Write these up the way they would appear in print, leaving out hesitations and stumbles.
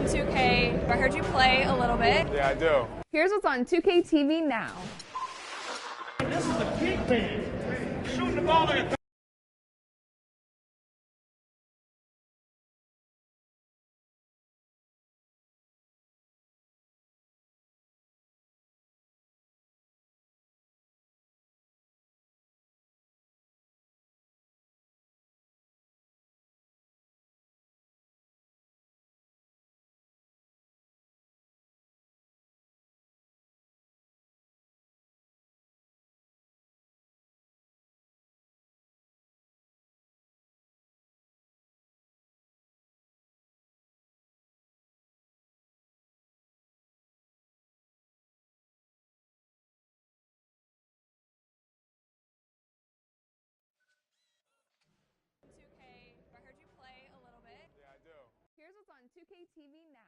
2K. I heard you play a little bit. Yeah, I do. Here's what's on 2K TV now. This is a kingpin. Shooting the ball like a I heard you play a little bit. Yeah, I do. Here's what's on 2K TV now.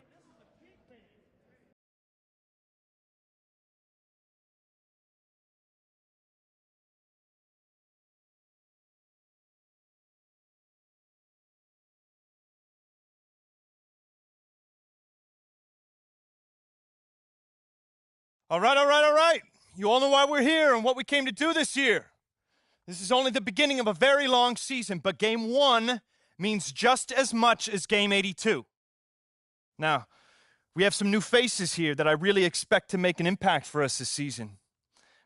This is a kingpin. All right. You all know why we're here and what we came to do this year. This is only the beginning of a very long season, but Game 1 means just as much as Game 82. Now, we have some new faces here that I really expect to make an impact for us this season.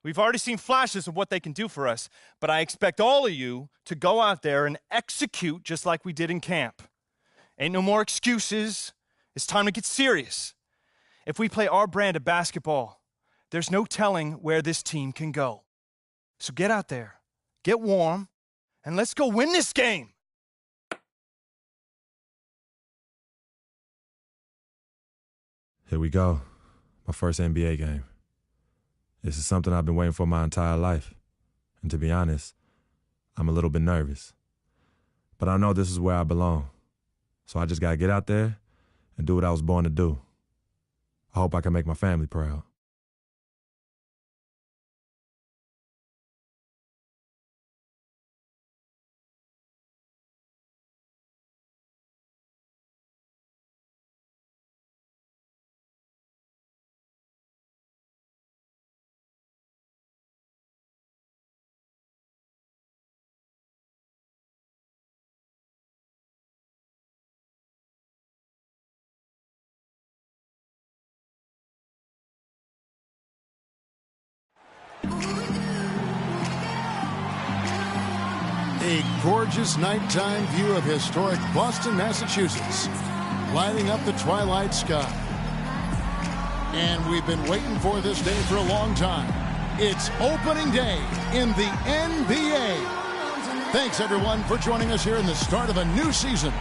We've already seen flashes of what they can do for us, but I expect all of you to go out there and execute just like we did in camp. Ain't no more excuses. It's time to get serious. If we play our brand of basketball, there's no telling where this team can go. So get out there, get warm, and let's go win this game. Here we go. My first NBA game. This is something I've been waiting for my entire life. And to be honest, I'm a little bit nervous. But I know this is where I belong. So I just gotta get out there and do what I was born to do. I hope I can make my family proud. A gorgeous nighttime view of historic Boston, Massachusetts, lighting up the twilight sky. And we've been waiting for this day for a long time. It's opening day in the NBA. Thanks, everyone, for joining us here in the start of a new season.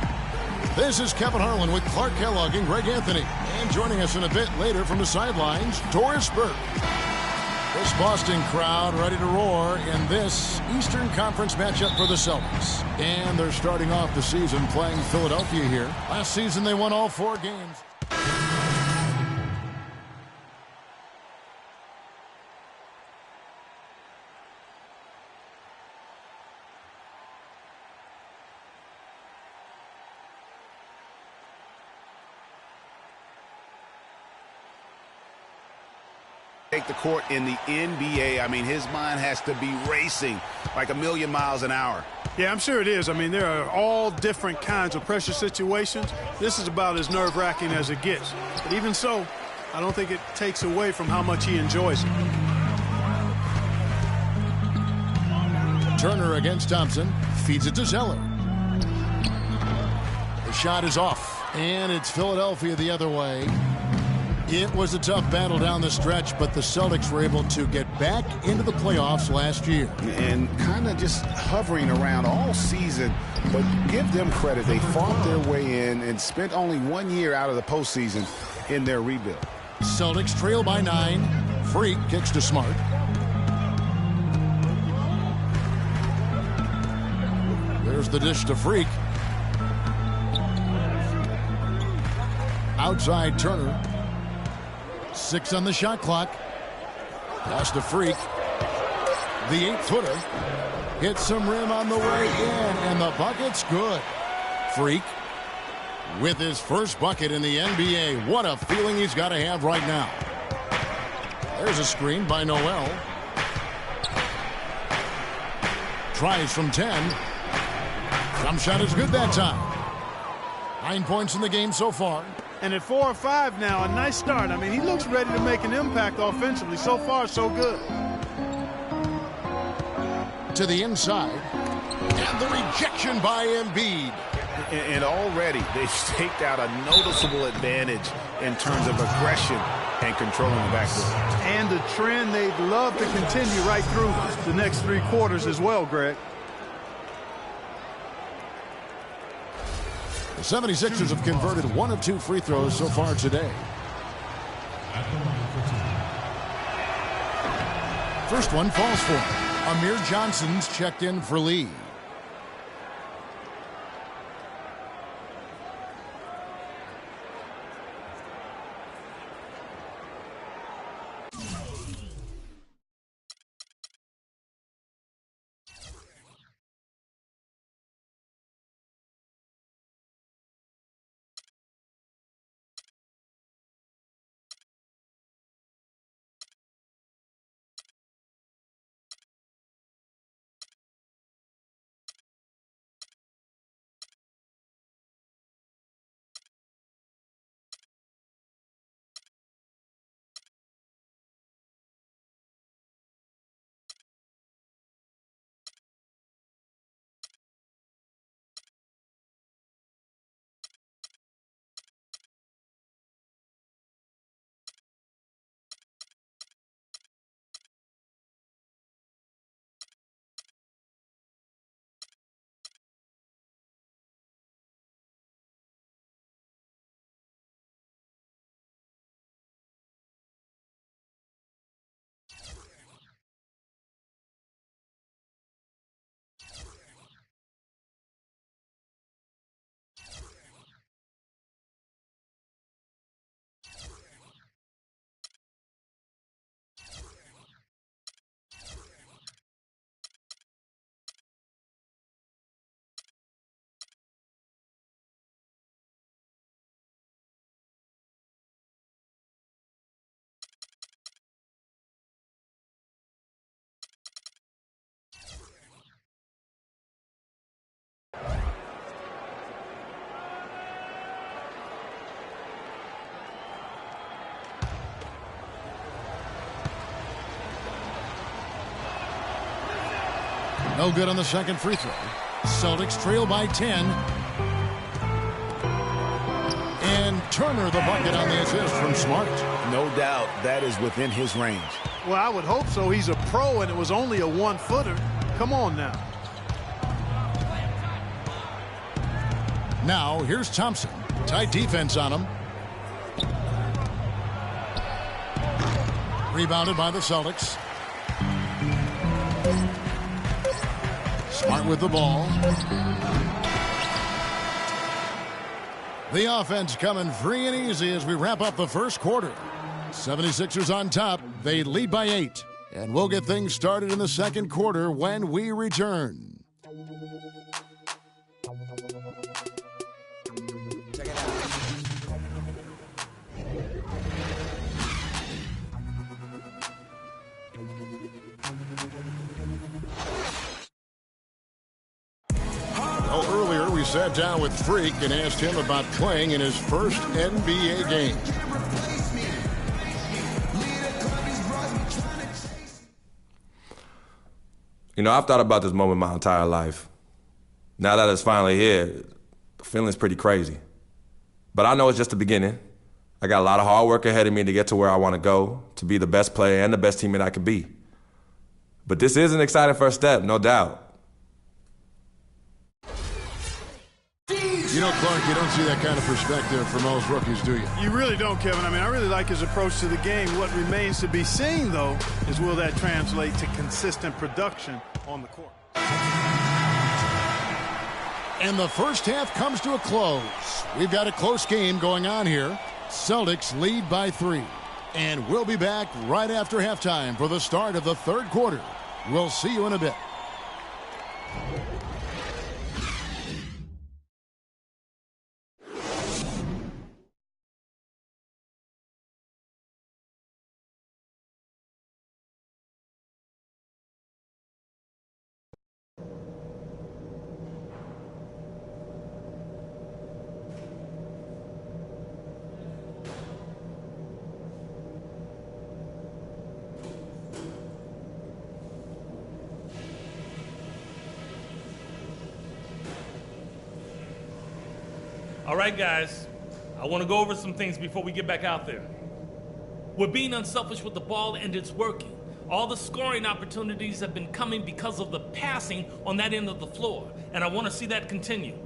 This is Kevin Harlan with Clark Kellogg and Greg Anthony. And joining us in a bit later from the sidelines, Doris Burke. This Boston crowd ready to roar in this Eastern Conference matchup for the Celtics. And they're starting off the season playing Philadelphia here. Last season they won all 4 games. Take the court in the NBA. I mean, his mind has to be racing like a million miles an hour. Yeah, I'm sure it is. I mean, there are all different kinds of pressure situations. This is about as nerve-wracking as it gets. But even so, I don't think it takes away from how much he enjoys it. Turner against Thompson. Feeds it to Zeller. The shot is off. And it's Philadelphia the other way. It was a tough battle down the stretch, but the Celtics were able to get back into the playoffs last year. And kind of just hovering around all season, but give them credit. They fought their way in and spent only 1 year out of the postseason in their rebuild. Celtics trail by 9. Freak kicks to Smart. There's the dish to Freak. Outside Turner. 6 on the shot clock. Pass to Freak. The 8-footer. Hits some rim on the way in, and the bucket's good. Freak. with his first bucket in the NBA. What a feeling he's got to have right now. There's a screen by Noel. Tries from 10. Jump shot is good that time. 9 points in the game so far. And at 4 or 5 now, a nice start. I mean, he looks ready to make an impact offensively. So far, so good. To the inside. And the rejection by Embiid. And already they've staked out a noticeable advantage in terms of aggression and controlling the backcourt. And a trend they'd love to continue right through the next 3 quarters as well, Greg. The 76ers have converted 1 of 2 free throws so far today. First one falls for him. Amir Johnson's checked in for Lee. No good on the second free throw. Celtics trail by 10. And Turner the bucket on the assist from Smart. No doubt that is within his range. Well, I would hope so. He's a pro, and it was only a 1-footer. Come on now. Now, here's Thompson. Tight defense on him. Rebounded by the Celtics. Smart with the ball. The offense coming free and easy as we wrap up the first quarter. 76ers on top. They lead by 8. And we'll get things started in the second quarter when we return. Check it out. Well, earlier we sat down with Freak and asked him about playing in his first NBA game. You know, I've thought about this moment my entire life. Now that it's finally here, the feeling's pretty crazy. But I know it's just the beginning. I got a lot of hard work ahead of me to get to where I want to go, to be the best player and the best teammate I can be. But this is an exciting first step, no doubt. You know, Clark, you don't see that kind of perspective from most rookies, do you? You really don't, Kevin. I mean, I really like his approach to the game. What remains to be seen, though, is will that translate to consistent production on the court. And the first half comes to a close. We've got a close game going on here. Celtics lead by 3. And we'll be back right after halftime for the start of the third quarter. We'll see you in a bit. All right, guys, I want to go over some things before we get back out there. We're being unselfish with the ball, and it's working. All the scoring opportunities have been coming because of the passing on that end of the floor, and I want to see that continue.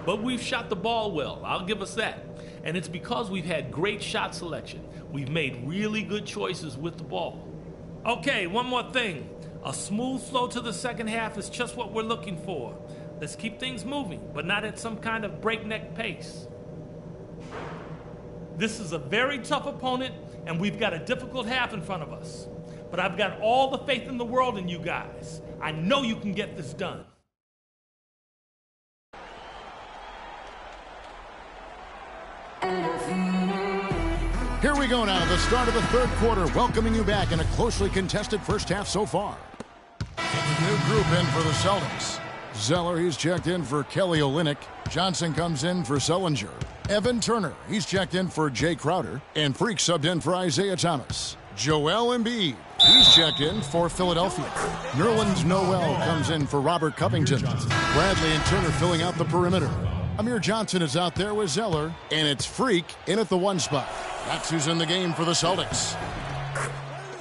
But we've shot the ball well, I'll give us that. And it's because we've had great shot selection. We've made really good choices with the ball. Okay, one more thing. A smooth flow to the second half is just what we're looking for. Let's keep things moving, but not at some kind of breakneck pace. This is a very tough opponent, and we've got a difficult half in front of us. But I've got all the faith in the world in you guys. I know you can get this done. Here we go now, the start of the third quarter, welcoming you back in a closely contested first half so far. New group in for the Celtics. Zeller, he's checked in for Kelly Olynyk. Johnson comes in for Sellinger. Evan Turner, he's checked in for Jay Crowder. And Freak subbed in for Isaiah Thomas. Joel Embiid, he's checked in for Philadelphia. Nerlens Noel comes in for Robert Covington. Bradley and Turner filling out the perimeter. Amir Johnson is out there with Zeller, and it's Freak in at the 1 spot. That's who's in the game for the Celtics.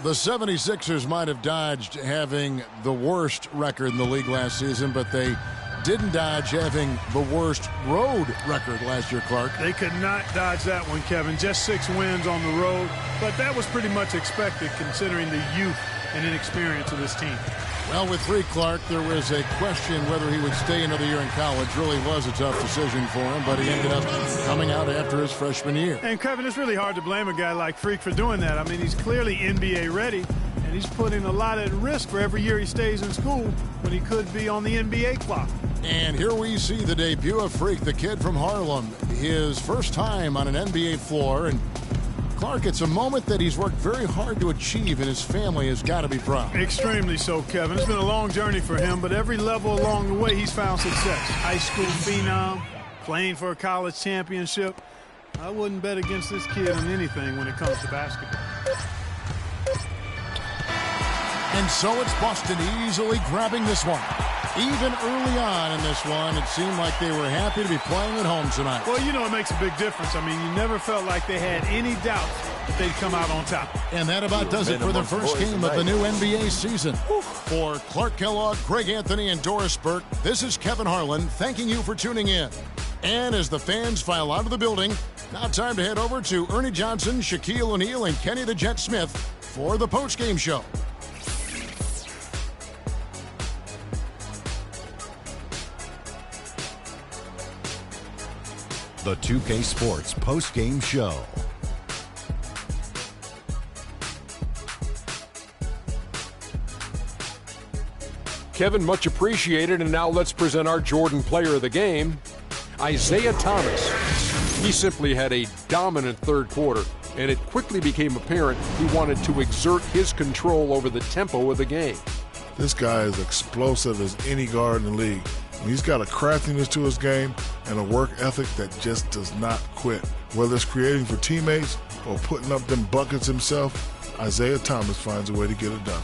The 76ers might have dodged having the worst record in the league last season, but they didn't dodge having the worst road record last year, Clark. They could not dodge that one, Kevin. Just 6 wins on the road, but that was pretty much expected considering the youth and inexperience of this team. Well, with Freak, Clark, there was a question whether he would stay another year in college. Really was a tough decision for him, but he ended up coming out after his freshman year. And, Kevin, it's really hard to blame a guy like Freak for doing that. I mean, he's clearly NBA ready, and he's putting a lot at risk for every year he stays in school when he could be on the NBA clock. And here we see the debut of Freak, the kid from Harlem. His first time on an NBA floor, and Clark, it's a moment that he's worked very hard to achieve, and his family has got to be proud. Extremely so, Kevin. It's been a long journey for him, but every level along the way, he's found success. High school phenom, playing for a college championship. I wouldn't bet against this kid on anything when it comes to basketball. And so it's Boston easily grabbing this one. Even early on in this one, it seemed like they were happy to be playing at home tonight. Well, you know, it makes a big difference. I mean, you never felt like they had any doubts that they'd come out on top. And that about does it for the first game of the new NBA season. For Clark Kellogg, Greg Anthony, and Doris Burke, this is Kevin Harlan thanking you for tuning in. And as the fans file out of the building, now time to head over to Ernie Johnson, Shaquille O'Neal, and Kenny the Jet Smith for the postgame show. The 2K Sports post-game show. Kevin, much appreciated, and now let's present our Jordan player of the game, Isaiah Thomas. He simply had a dominant third quarter, and it quickly became apparent he wanted to exert his control over the tempo of the game. This guy is explosive as any guard in the league. He's got a craftiness to his game and a work ethic that just does not quit. Whether it's creating for teammates or putting up them buckets himself, Isaiah Thomas finds a way to get it done.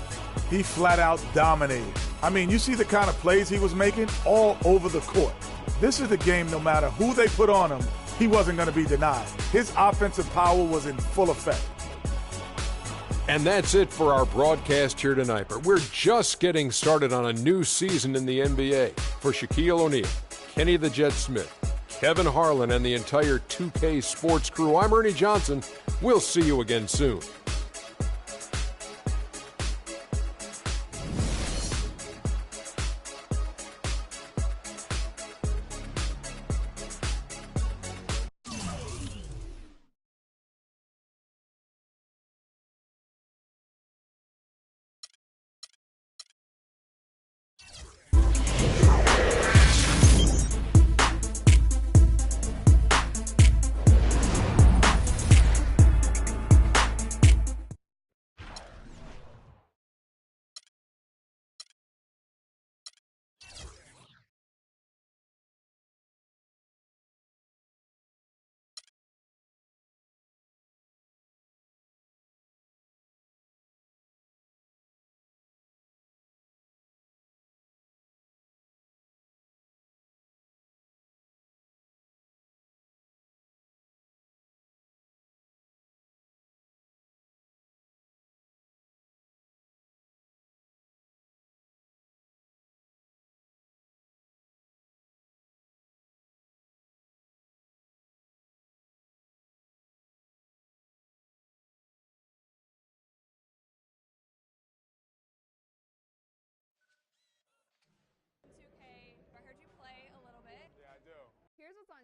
He flat out dominated. I mean, you see the kind of plays he was making all over the court. This is the game, no matter who they put on him, he wasn't going to be denied. His offensive power was in full effect. And that's it for our broadcast here tonight. But we're just getting started on a new season in the NBA. For Shaquille O'Neal, Kenny the Jet Smith, Kevin Harlan, and the entire 2K Sports crew, I'm Ernie Johnson. We'll see you again soon.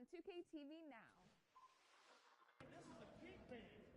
2K TV now. This is a kingpin.